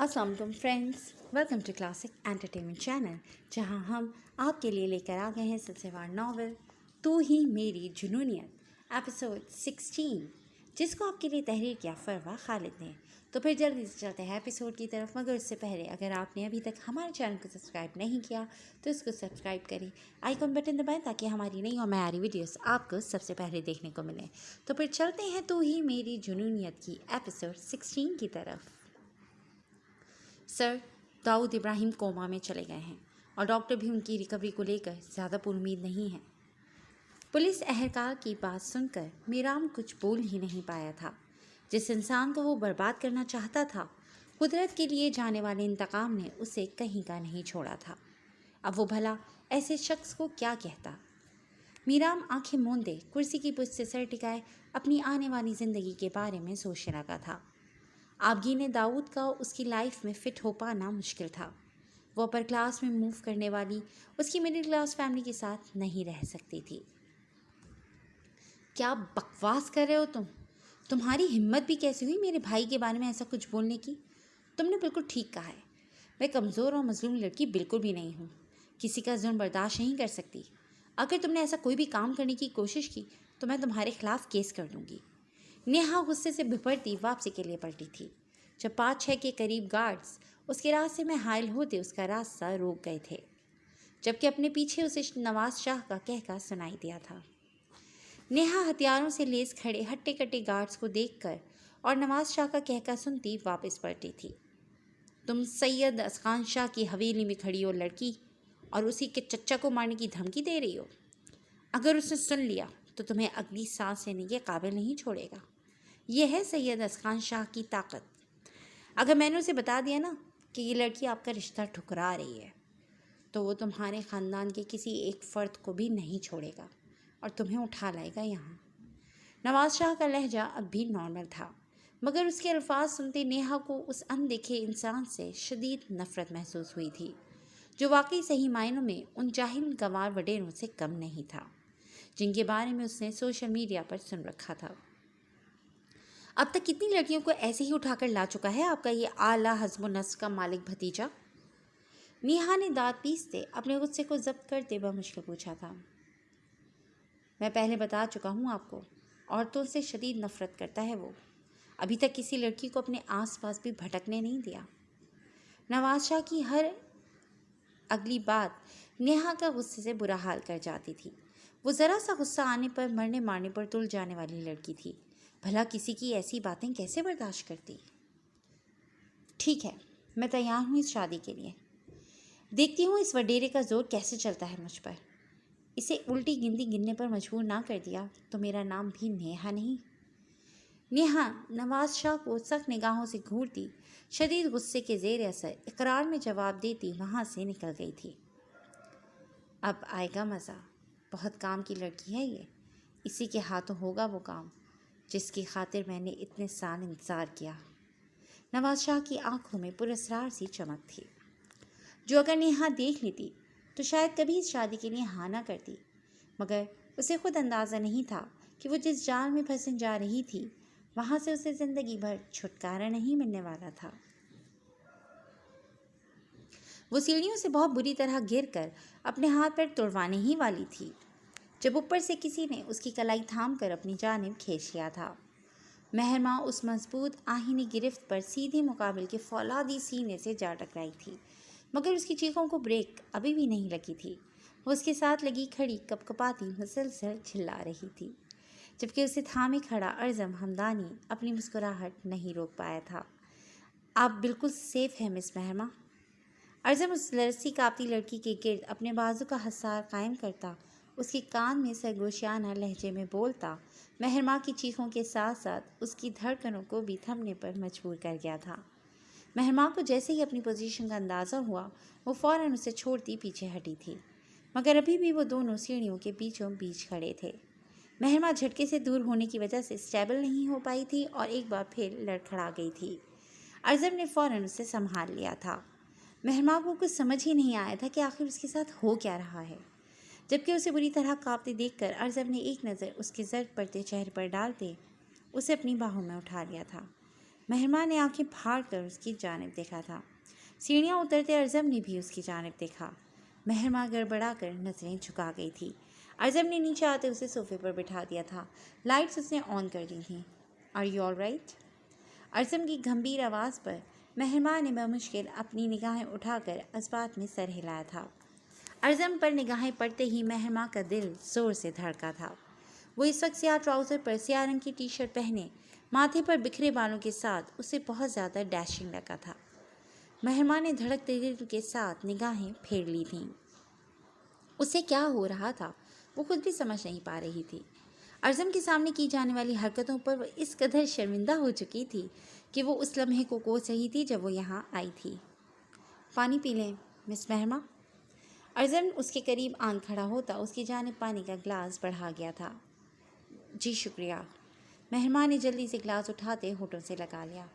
अस्सलाम वालेकुम friends, welcome to classic entertainment channel, जहां हम आपके लिए लेकर आ गए हैं सिलसिलेवार नावल तू ही मेरी जुनूनियत एपिसोड 16, जिसको आपके लिए तहरीर किया फरवा खालिद ने। तो फिर जल्दी से चलते हैं एपिसोड की तरफ, मगर उससे पहले अगर आपने अभी तक हमारे चैनल को सब्सक्राइब नहीं किया तो इसको सब्सक्राइब करें, आइकॉन बटन दबाएं ताकि हमारी नई और म्यारी वीडियोस आपको सबसे पहले देखने को मिले। तो फिर चलते हैं तू ही मेरी जुनूनियत की एपिसोड 16 की तरफ। सर, दाऊद इब्राहिम कोमा में चले गए हैं और डॉक्टर भी उनकी रिकवरी को लेकर ज़्यादा पुरुमीद नहीं है। पुलिस अहलकार की बात सुनकर मीराम कुछ बोल ही नहीं पाया था। जिस इंसान को वो बर्बाद करना चाहता था, कुदरत के लिए जाने वाले इंतकाम ने उसे कहीं का नहीं छोड़ा था। अब वो भला ऐसे शख्स को क्या कहता। मीराम आंखें मूंदे कुर्सी की पुष्ट से सर टिकाए अपनी आने वाली ज़िंदगी के बारे में सोचने लगा था। आबगी दाऊद का उसकी लाइफ में फ़िट हो पाना मुश्किल था। वो अपर क्लास में मूव करने वाली उसकी मिडिल क्लास फैमिली के साथ नहीं रह सकती थी। क्या बकवास कर रहे हो तुम? तुम्हारी हिम्मत भी कैसी हुई मेरे भाई के बारे में ऐसा कुछ बोलने की? तुमने बिल्कुल ठीक कहा है। मैं कमज़ोर और मजलूम लड़की बिल्कुल भी नहीं हूँ। किसी का जुल्म बर्दाश्त नहीं कर सकती। अगर तुमने ऐसा कोई भी काम करने की कोशिश की तो मैं तुम्हारे खिलाफ केस कर दूँगी। नेहा गुस्से से बिफरती वापसी के लिए पलटी थी, जब 5-6 के करीब गार्ड्स उसके रास्ते में हायल होते उसका रास्ता रोक गए थे, जबकि अपने पीछे उसे नवाज शाह का कहका सुनाई दिया था। नेहा हथियारों से लेस खड़े हट्टे कट्टे गार्ड्स को देखकर और नवाज शाह का कहका सुनती वापस पलटी थी। तुम सैयद असखान शाह की हवेली में खड़ी हो लड़की, और उसी के चच्चा को मारने की धमकी दे रही हो। अगर उसने सुन लिया तो तुम्हें अगली सांस लेने के काबिल नहीं छोड़ेगा। यह है सैयद असखान शाह की ताकत। अगर मैंने उसे बता दिया ना कि ये लड़की आपका रिश्ता ठुकरा रही है, तो वो तुम्हारे ख़ानदान के किसी एक फ़र्द को भी नहीं छोड़ेगा और तुम्हें उठा लाएगा यहाँ। नवाज शाह का लहजा अब भी नॉर्मल था, मगर उसके अल्फाज सुनते नेहा को उस अनदेखे इंसान से शदीद नफ़रत महसूस हुई थी, जो वाकई सही मायनों में उन जाहिल गंवार वडेरों से कम नहीं था जिनके बारे में उसने सोशल मीडिया पर सुन रखा था। अब तक कितनी लड़कियों को ऐसे ही उठाकर ला चुका है आपका ये आला हज़्म नफ्स का मालिक भतीजा? नेहा ने दांत पीसते अपने गुस्से को जब्त करते बमुश्किल पूछा था। मैं पहले बता चुका हूँ आपको, औरतों से शदीद नफ़रत करता है वो। अभी तक किसी लड़की को अपने आसपास भी भटकने नहीं दिया। नवाज शाह की हर अगली बात नेहा का गुस्से से बुरा हाल कर जाती थी। वो ज़रा सा गुस्सा आने पर मरने मारने पर तुल जाने वाली लड़की थी। भला किसी की ऐसी बातें कैसे बर्दाश्त करती? ठीक है, मैं तैयार हूँ इस शादी के लिए। देखती हूँ इस वडेरे का जोर कैसे चलता है मुझ पर। इसे उल्टी गिनती गिनने पर मजबूर ना कर दिया तो मेरा नाम भी नेहा नहीं। नेहा नवाज शाह को सख्त निगाहों से घूरती, शदीद गुस्से के ज़ेर असर इकरार में जवाब देती वहाँ से निकल गई थी। अब आएगा मज़ा। बहुत काम की लड़की है ये। इसी के हाथों होगा वो काम जिसकी खातिर मैंने इतने साल इंतज़ार किया। नवाज शाह की आंखों में पुरस्कार सी चमक थी, जो अगर नेहा देख लेती तो शायद कभी इस शादी के लिए हाँ ना करती, मगर उसे खुद अंदाज़ा नहीं था कि वो जिस जाल में फंसने जा रही थी वहाँ से उसे ज़िंदगी भर छुटकारा नहीं मिलने वाला था। वो सीढ़ियों से बहुत बुरी तरह गिरकर अपने हाथ पैर तोड़वाने ही वाली थी, जब ऊपर से किसी ने उसकी कलाई थाम कर अपनी जानिब खींच लिया था। महरमा उस मजबूत आहीनी गिरफ्त पर सीधे मुकाबिल के फौलादी सीने से जा टकराई थी, मगर उसकी चीखों को ब्रेक अभी भी नहीं लगी थी। वो उसके साथ लगी खड़ी कपकपाती मुसलसल चिल्ला रही थी, जबकि उसे थामे खड़ा अर्ज़म हमदानी अपनी मुस्कुराहट नहीं रोक पाया था। आप बिल्कुल सेफ़ हैं मिस महरमा। अर्ज़म उस लरसी कांपती लड़की के गिर्द अपने बाजू का हसार कायम करता उसके कान में सरगोशियाना लहजे में बोलता महरमा की चीखों के साथ साथ उसकी धड़कनों को भी थमने पर मजबूर कर गया था। महरमा को जैसे ही अपनी पोजीशन का अंदाज़ा हुआ, वो फ़ौरन उसे छोड़ती पीछे हटी थी, मगर अभी भी वो दोनों सीढ़ियों के बीचों बीच खड़े थे। महरमा झटके से दूर होने की वजह से स्टेबल नहीं हो पाई थी और एक बार फिर लड़खड़ा गई थी। अर्ज़म ने फ़ौरन उसे संभाल लिया था। महरमा को कुछ समझ ही नहीं आया था कि आखिर उसके साथ हो क्या रहा है, जबकि उसे बुरी तरह कांपते देखकर अर्ज़म ने एक नज़र उसके जर्द पड़ते चेहरे पर डालते उसे अपनी बाहों में उठा लिया था। مہرما نے آنکھیں پھاڑ کر اس کی جانب دیکھا تھا۔ سیڑھیاں اترتے ارزم نے بھی اس کی جانب دیکھا۔ مہرما گڑبڑا کر نظریں جھکا گئی تھی۔ ارزم نے نیچے آتے اسے صوفے پر بٹھا دیا تھا۔ لائٹس اس نے آن کر دی تھیں۔ Are you all right? ارزم کی گھمبیر آواز پر مہرما نے بمشکل اپنی نگاہیں اٹھا کر اثبات میں سر ہلایا تھا۔ ارزم پر نگاہیں پڑتے ہی مہرما کا دل زور سے دھڑکا تھا۔ وہ اس وقت سیاہ ٹراؤزر پر سیاہ رنگ کی ٹی شرٹ پہنے، ماتھے پر بکھرے بالوں کے ساتھ اسے بہت زیادہ ڈیشنگ لگا تھا۔ مہرما نے دھڑکتے دل کے ساتھ نگاہیں پھیر لی تھیں۔ اسے کیا ہو رہا تھا وہ خود بھی سمجھ نہیں پا رہی تھی۔ ارزم کے سامنے کی جانے والی حرکتوں پر وہ اس قدر شرمندہ ہو چکی تھی کہ وہ اس لمحے کو کوس رہی تھی جب وہ یہاں آئی تھی۔ پانی پی لیں مس مہرما؟ ارزم اس کے قریب آن کھڑا ہوتا اس کی جانب پانی کا گلاس بڑھا گیا تھا۔ جی شکریہ۔ مہرما نے جلدی سے گلاس اٹھاتے ہونٹوں سے لگا لیا،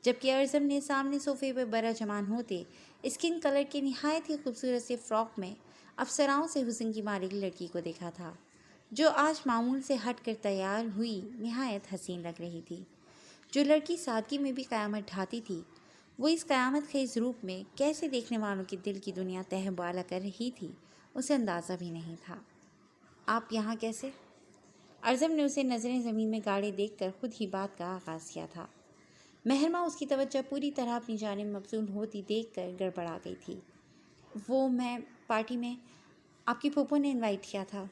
جبکہ ارزم نے سامنے صوفے پر براجمان ہوتے اسکن کلر کے نہایت ہی خوبصورت سے فراک میں افسراؤں سے حسن کی مالک لڑکی کو دیکھا تھا، جو آج معمول سے ہٹ کر تیار ہوئی نہایت حسین لگ رہی تھی۔ جو لڑکی سادگی میں بھی قیامت ڈھاتی تھی، وہ اس قیامت خیز روپ میں کیسے دیکھنے والوں کے دل کی دنیا تہ بالا کر رہی تھی اسے اندازہ بھی نہیں تھا۔ آپ یہاں کیسے؟ ارزم نے اسے نظریں زمین میں گاڑے دیکھ کر خود ہی بات کا آغاز کیا تھا۔ مہرما اس کی توجہ پوری طرح اپنی جانب مبذول ہوتی دیکھ کر گڑبڑا گئی تھی۔ وہ میں پارٹی میں آپ کی پھوپھو نے انوائٹ کیا تھا۔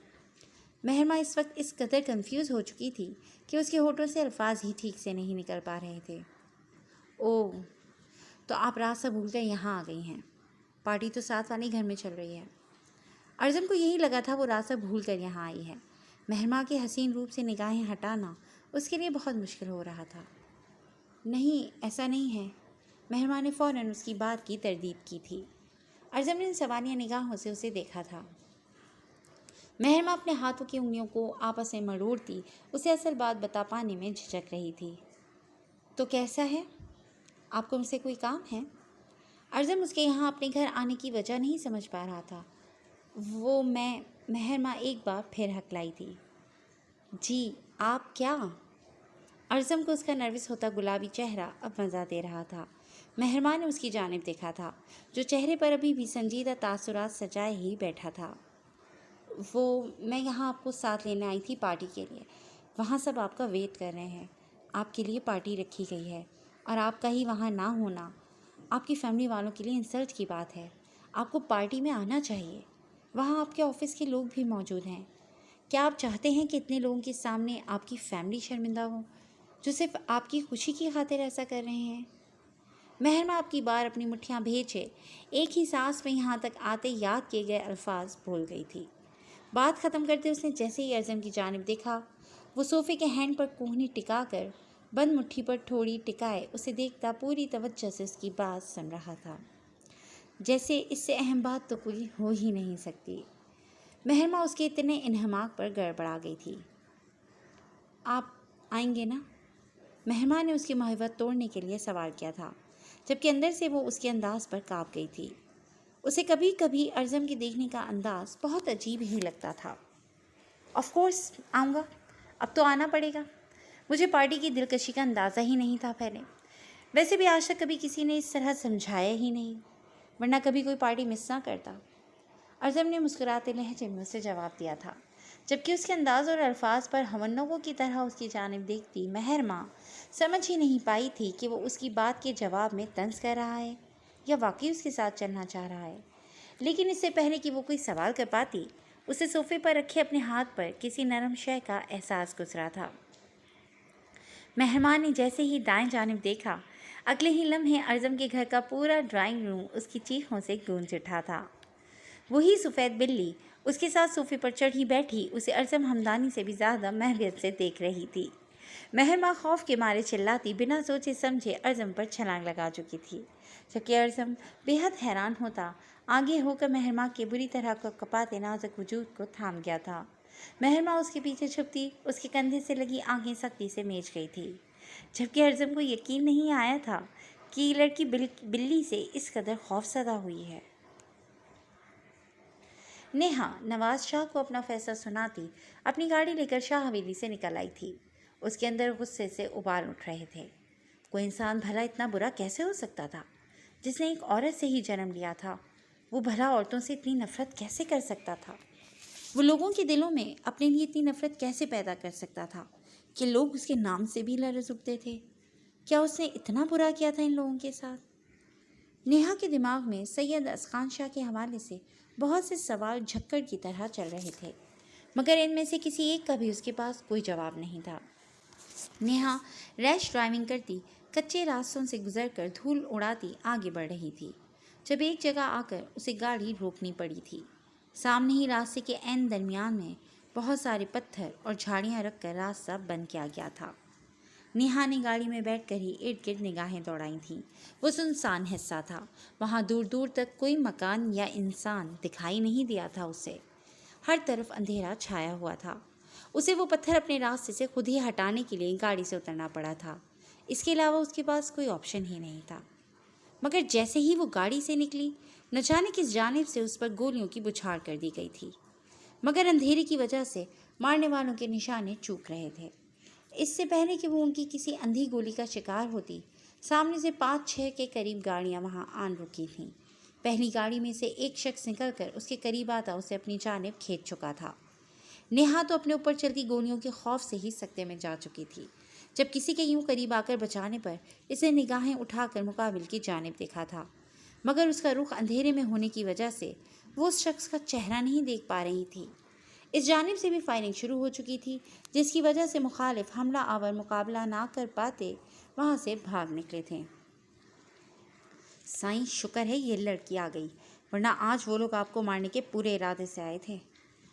مہرما اس وقت اس قدر کنفیوز ہو چکی تھی کہ اس کے ہونٹوں سے الفاظ ہی ٹھیک سے نہیں نکل پا رہے تھے۔ اوہ، تو آپ راستہ بھول کر یہاں آ گئی ہیں۔ پارٹی تو ساتھ والے گھر میں چل رہی ہے۔ ارزم کو یہی لگا تھا وہ راستہ بھول کر یہاں آئی ہے۔ مہرما کے حسین روپ سے نگاہیں ہٹانا اس کے لیے بہت مشکل ہو رہا تھا۔ نہیں، ایسا نہیں ہے۔ مہرما نے فوراً اس کی بات کی تردید کی تھی۔ ارزم نے سوالیہ نگاہوں سے اسے دیکھا تھا۔ مہرما اپنے ہاتھوں کی انگلیوں کو آپس میں مروڑتی اسے اصل بات بتا پانے میں جھجک رہی تھی۔ تو کیسا ہے؟ آپ کو مجھ سے کوئی کام ہے؟ ارزم اس کے یہاں اپنے گھر آنے کی وجہ نہیں سمجھ پا رہا تھا۔ وہ مہرما ایک بار پھر ہکلائی تھی۔ جی آپ کیا؟ ارزم کو اس کا نروس ہوتا گلابی چہرہ اب مزہ دے رہا تھا۔ مہرما نے اس کی جانب دیکھا تھا، جو چہرے پر ابھی بھی سنجیدہ تاثرات سجائے ہی بیٹھا تھا۔ میں یہاں آپ کو ساتھ لینے آئی تھی پارٹی کے لیے۔ وہاں سب آپ کا ویٹ کر رہے ہیں۔ آپ کے لیے پارٹی رکھی گئی ہے اور آپ کا ہی وہاں نہ ہونا آپ کی فیملی والوں کے لیے انسلٹ کی بات ہے۔ آپ کو پارٹی میں آنا چاہیے۔ وہاں آپ کے آفس کے لوگ بھی موجود ہیں۔ کیا آپ چاہتے ہیں کہ اتنے لوگوں کے سامنے آپ کی فیملی شرمندہ ہو، جو صرف آپ کی خوشی کی خاطر ایسا کر رہے ہیں؟ مہرما آپ کی بار اپنی مٹھیاں بھیجے ایک ہی سانس میں یہاں تک آتے یاد کیے گئے الفاظ بھول گئی تھی۔ بات ختم کرتے اس نے جیسے ہی ارزم کی جانب دیکھا، وہ صوفے کے ہینڈ پر کوہنی ٹکا کر بند مٹھی پر تھوڑی ٹکائے اسے دیکھتا پوری توجہ سے اس کی بات سن رہا تھا، جیسے اس سے اہم بات تو کوئی ہو ہی نہیں سکتی۔ مہرما اس کے اتنے انہماک پر گڑبڑا گئی تھی۔ آپ آئیں گے نا؟ مہرما نے اس کی محبت توڑنے کے لیے سوال کیا تھا، جبکہ اندر سے وہ اس کے انداز پر کانپ گئی تھی۔ اسے کبھی کبھی ارزم کے دیکھنے کا انداز بہت عجیب ہی لگتا تھا۔ آف کورس آؤں گا، اب تو آنا پڑے گا۔ مجھے پارٹی کی دلکشی کا اندازہ ہی نہیں تھا پہلے۔ ویسے بھی آج تک کبھی کسی نے اس طرح سمجھایا ہی نہیں، ورنہ کبھی کوئی پارٹی مس نہ کرتا۔ ارزم نے مسکراتے لہجے میں اسے جواب دیا تھا، جبکہ اس کے انداز اور الفاظ پر ہونگوں کی طرح اس کی جانب دیکھتی مہرما سمجھ ہی نہیں پائی تھی کہ وہ اس کی بات کے جواب میں طنز کر رہا ہے یا واقعی اس کے ساتھ چلنا چاہ رہا ہے۔ لیکن اس سے پہلے کہ وہ کوئی سوال کر پاتی، اسے صوفے پر رکھے اپنے ہاتھ پر کسی نرم شے کا احساس گزرا تھا۔ مہرما نے جیسے ہی دائیں جانب دیکھا، اگلے ہی لمحے ارزم کے گھر کا پورا ڈرائنگ روم اس کی چیخوں سے گونج اٹھا تھا۔ وہی سفید بلی اس کے ساتھ صوفے پر چڑھی بیٹھی اسے ارزم ہمدانی سے بھی زیادہ محبت سے دیکھ رہی تھی۔ مہرما خوف کے مارے چلاتی بنا سوچے سمجھے ارزم پر چھلانگ لگا چکی تھی، جبکہ ارزم بے حد حیران ہوتا آگے ہو کر مہرما کے بری طرح کو کپاتے نازک وجود کو تھام گیا تھا۔ مہرما اس کے پیچھے چھپتی اس کے کندھے سے لگی آنکھیں سختی سے میچ گئی تھی، جبکہ ارزم کو یقین نہیں آیا تھا کہ یہ لڑکی بلی سے اس قدر خوفزدہ ہوئی ہے۔ نیہا نواز شاہ کو اپنا فیصلہ سناتی اپنی گاڑی لے کر شاہ حویلی سے نکل آئی تھی۔ اس کے اندر غصے سے ابال اٹھ رہے تھے۔ कोई इंसान भला इतना बुरा कैसे हो सकता था जिसने एक औरत से ही जन्म लिया था? वो भला औरतों से इतनी नफरत कैसे कर सकता था? वो लोगों के दिलों में अपने लिए इतनी नफरत कैसे पैदा कर सकता था कि लोग उसके नाम से भी लरज़ उठते थे? क्या उसने इतना बुरा किया था इन लोगों के साथ? नेहा के दिमाग में सैयद असखान शाह के हवाले से बहुत से सवाल झक्कड़ की तरह चल रहे थे, मगर इनमें से किसी एक का भी उसके पास कोई जवाब नहीं था। नेहा रैश ड्राइविंग करती कच्चे रास्तों से गुजरकर धूल उड़ाती आगे बढ़ रही थी, जब एक जगह आकर उसे गाड़ी रोकनी पड़ी थी। सामने ही रास्ते के ऐन दरमियान में बहुत सारे पत्थर और झाड़ियाँ रखकर रास्ता बंद किया गया था। नेहा ने गाड़ी में बैठकर ही इर्द गिर्द निगाहें दौड़ाई थीं। वो सुनसान हिस्सा था, वहाँ दूर दूर तक कोई मकान या इंसान दिखाई नहीं दिया था उसे। हर तरफ अंधेरा छाया हुआ था। उसे वो पत्थर अपने रास्ते से खुद ही हटाने के लिए गाड़ी से उतरना पड़ा था। इसके अलावा उसके पास कोई ऑप्शन ही नहीं था। मगर जैसे ही वो गाड़ी से निकली, न जाने किस जानिब से उस पर गोलियों की बौछार कर दी गई थी, मगर अंधेरे की वजह से मारने वालों के निशाने चूक रहे थे। इससे पहले कि वो उनकी किसी अंधी गोली का शिकार होती, सामने से 5-6 के करीब गाड़ियां वहां आन रुकी थीं। पहली गाड़ी में से एक शख्स निकलकर उसके करीब आता उसे अपनी जानिब खींच चुका था। नेहा तो अपने ऊपर चलती गोलियों के खौफ से ही सकते में जा चुकी थी, जब किसी के यूं करीब आकर बचाने पर इसे निगाहें उठाकर मुकाबिल की जानिब देखा था, मगर उसका रुख अंधेरे में होने की वजह से वो उस शख्स का चेहरा नहीं देख पा रही थी। इस जानिब से भी फायरिंग शुरू हो चुकी थी, जिसकी वजह से मुखालिफ हमला आवर मुकाबला ना कर पाते वहाँ से भाग निकले थे। साईं, शुक्र है ये लड़की आ गई, वरना आज वो लोग आपको मारने के पूरे इरादे से आए थे।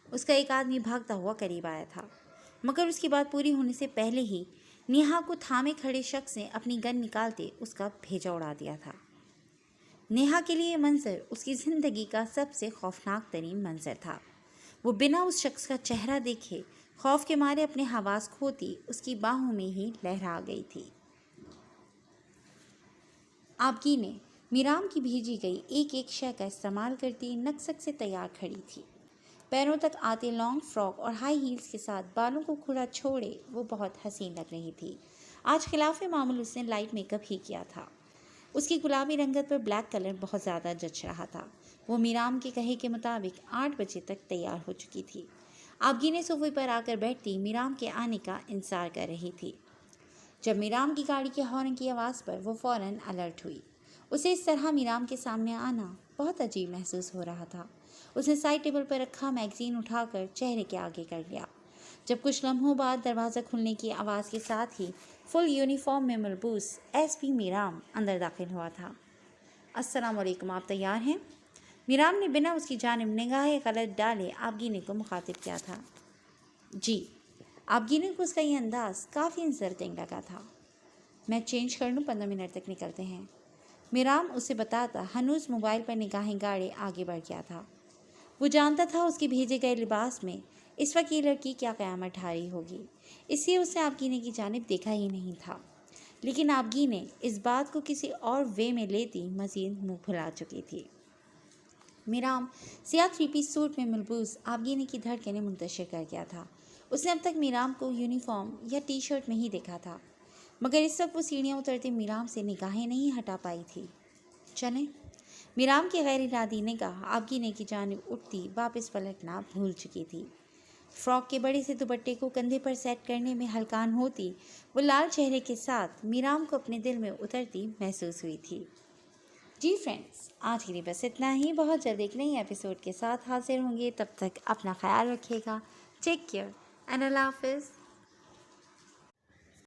उसका एक आदमी भागता हुआ करीब आया था, मगर उसकी बात पूरी होने से पहले ही नेहा को थामे खड़े शख्स ने अपनी गन निकालते उसका भेजा उड़ा दिया था। नेहा के लिए मंजर उसकी ज़िंदगी का सबसे खौफनाक तरीन मंजर था। वो बिना उस शख्स का चेहरा देखे खौफ के मारे अपने हवास खोती उसकी बाहों में ही लहरा गई थी। आपकी ने मीराम की भेजी गई एक एक शय का इस्तेमाल करती नक्सक से तैयार खड़ी थी। पैरों तक आते लॉन्ग फ्रॉक और हाई हील्स के साथ बालों को खुला छोड़े वो बहुत हसीन लग रही थी। आज खिलाफ मामूल उसने लाइट मेकअप ही किया था। उसकी गुलाबी रंगत पर ब्लैक कलर बहुत ज़्यादा जच रहा था। वो मीराम के कहे के मुताबिक 8 बजे तक तैयार हो चुकी थी। आपगी सोफे पर आकर बैठती मीराम के आने का इंतजार कर रही थी। जब मीराम की गाड़ी के हॉर्न की आवाज़ पर वो फ़ौरन अलर्ट हुई। उसे इस तरह मीराम के सामने आना बहुत अजीब महसूस हो रहा था। उसने साइड टेबल पर रखा मैगज़ीन उठाकर चेहरे के आगे कर लिया। जब कुछ लम्हों बाद दरवाज़ा खुलने की आवाज़ के साथ ही फुल यूनिफॉर्म में मलबूस एसपी मीराम अंदर दाखिल हुआ था। अस्सलाम वालेकुम, आप तैयार हैं? मीराम ने बिना उसकी जानिब निगाहें गलत डाले आपगीने को मुखातिब किया था। जी। आपगीने को उसका ये अंदाज़ काफ़ी इंसल्टिंग लगा था। मैं चेंज कर लूँ, 15 मिनट तक निकलते हैं। मीराम उसे बताता हनूज मोबाइल पर निगाहें गाड़े आगे बढ़ गया था। वो जानता था उसके भेजे गए लिबास में इस वक्त ये लड़की क्या क़यामत ढा रही होगी, इसलिए उसने आपगीने की जानिब देखा ही नहीं था। लेकिन आपगीने इस बात को किसी और वे में लेती मज़ीद मुँह फुला चुकी थी। मीराम सियाह 3-पीस सूट में मलबूस आपगीने की धड़कनें मुंतशिर कर गया था। उसने अब तक मीराम को यूनिफॉर्म या टी शर्ट में ही देखा था, मगर इस वक्त वो सीढ़ियाँ उतरते मीराम से निगाहें नहीं हटा पाई थी। चलें। मीराम की गैर इरादी निगाह आपगीने की जानिब उठती वापस पलटना भूल चुकी थी। फ्रॉक के बड़े से दुपट्टे को कंधे पर सेट करने में हलकान होती वो लाल चेहरे के साथ मीराम को अपने दिल में उतरती महसूस हुई थी। जी फ्रेंड्स, आज के लिए बस इतना ही। बहुत जल्द एक नई एपिसोड के साथ हाजिर होंगे। तब तक अपना ख्याल रखिएगा। टेक केयर एंड अल्लाह हाफिज़।